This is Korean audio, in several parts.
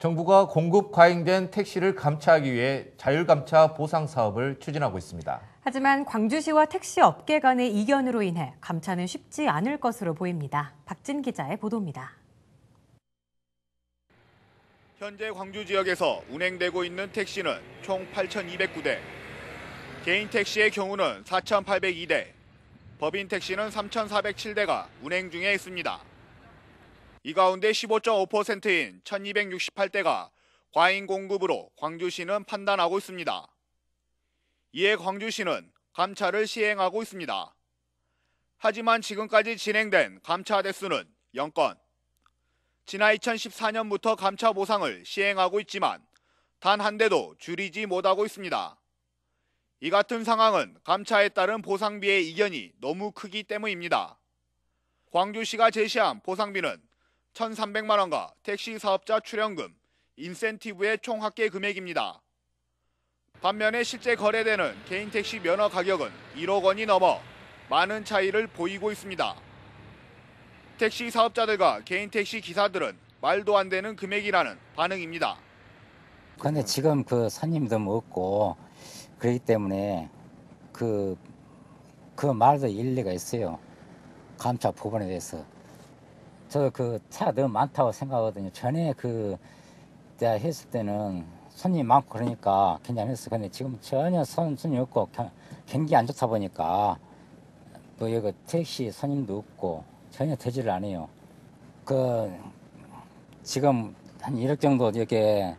정부가 공급 과잉된 택시를 감차하기 위해 자율감차 보상 사업을 추진하고 있습니다. 하지만 광주시와 택시 업계 간의 이견으로 인해 감차는 쉽지 않을 것으로 보입니다. 박진 기자의 보도입니다. 현재 광주 지역에서 운행되고 있는 택시는 총 8,209대, 개인 택시의 경우는 4,802대, 법인 택시는 3,407대가 운행 중에 있습니다. 이 가운데 15.5%인 1,268대가 과잉 공급으로 광주시는 판단하고 있습니다. 이에 광주시는 감차를 시행하고 있습니다. 하지만 지금까지 진행된 감차 대수는 0건. 지난 2014년부터 감차 보상을 시행하고 있지만 단 한 대도 줄이지 못하고 있습니다. 이 같은 상황은 감차에 따른 보상비의 이견이 너무 크기 때문입니다. 광주시가 제시한 보상비는 1,300만 원과 택시 사업자 출연금, 인센티브의 총 합계 금액입니다. 반면에 실제 거래되는 개인 택시 면허 가격은 1억 원이 넘어 많은 차이를 보이고 있습니다. 택시 사업자들과 개인 택시 기사들은 말도 안 되는 금액이라는 반응입니다. 그런데 지금 그 손님도 없고 그렇기 때문에 그 말도 일리가 있어요. 감차 부분에 대해서. 저 그 차가 너무 많다고 생각하거든요. 전에 내가 했을 때는 손님 많고 그러니까 괜찮았어. 근데 지금 전혀 손님 없고 경기 안 좋다 보니까 뭐 여기 택시 손님도 없고 전혀 되지를 않아요. 지금 한 1억 정도 이렇게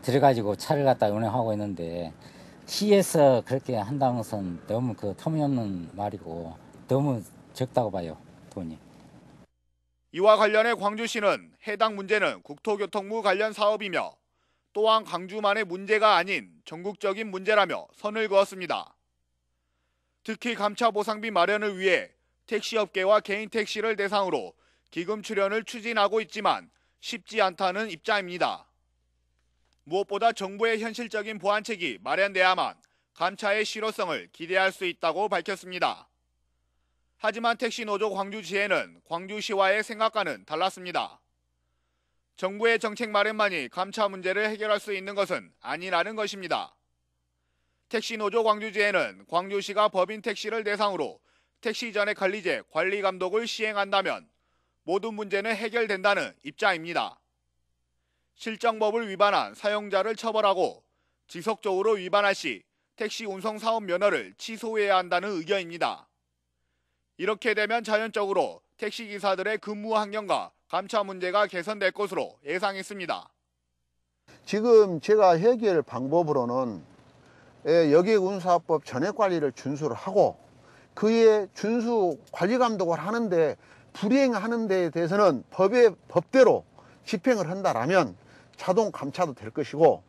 들어가지고 차를 갖다 운행하고 있는데 시에서 그렇게 한다는 것은 너무 터무니없는 말이고 너무 적다고 봐요, 돈이. 이와 관련해 광주시는 해당 문제는 국토교통부 관련 사업이며 또한 광주만의 문제가 아닌 전국적인 문제라며 선을 그었습니다. 특히 감차 보상비 마련을 위해 택시업계와 개인 택시를 대상으로 기금 출연을 추진하고 있지만 쉽지 않다는 입장입니다. 무엇보다 정부의 현실적인 보완책이 마련돼야만 감차의 실효성을 기대할 수 있다고 밝혔습니다. 하지만 택시노조 광주지회는 광주시와의 생각과는 달랐습니다. 정부의 정책 마련만이 감차 문제를 해결할 수 있는 것은 아니라는 것입니다. 택시노조 광주지회는 광주시가 법인 택시를 대상으로 택시 전액 관리제 관리 감독을 시행한다면 모든 문제는 해결된다는 입장입니다. 실정법을 위반한 사용자를 처벌하고 지속적으로 위반할 시 택시 운송 사업 면허를 취소해야 한다는 의견입니다. 이렇게 되면 자연적으로 택시기사들의 근무 환경과 감차 문제가 개선될 것으로 예상했습니다. 지금 제가 해결 방법으로는 여객운수사업법 전액관리를 준수를 하고 그에 준수 관리감독을 하는데 불이행하는 데에 대해서는 법대로 집행을 한다라면 자동 감차도 될 것이고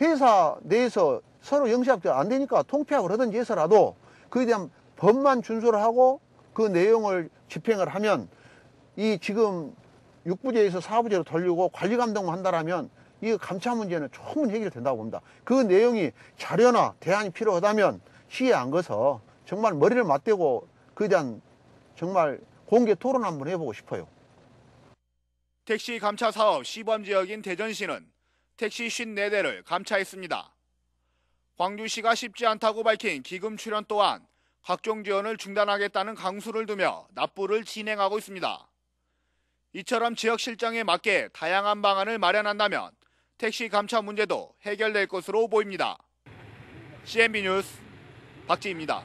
회사 내에서 서로 영시합 안 되니까 통폐합을 하든지 해서라도 그에 대한 법만 준수를 하고 그 내용을 집행을 하면 이 지금 6부제에서 4부제로 돌리고 관리 감독만 한다라면 이 감차 문제는 충분히 해결된다고 봅니다. 그 내용이 자료나 대안이 필요하다면 시에 안가서 정말 머리를 맞대고 그에 대한 정말 공개 토론 한번 해보고 싶어요. 택시 감차 사업 시범지역인 대전시는 택시 54대를 감차했습니다. 광주시가 쉽지 않다고 밝힌 기금 출연 또한 각종 지원을 중단하겠다는 강수를 두며 납부를 진행하고 있습니다. 이처럼 지역 실정에 맞게 다양한 방안을 마련한다면 택시 감차 문제도 해결될 것으로 보입니다. CNB 뉴스 박지희입니다.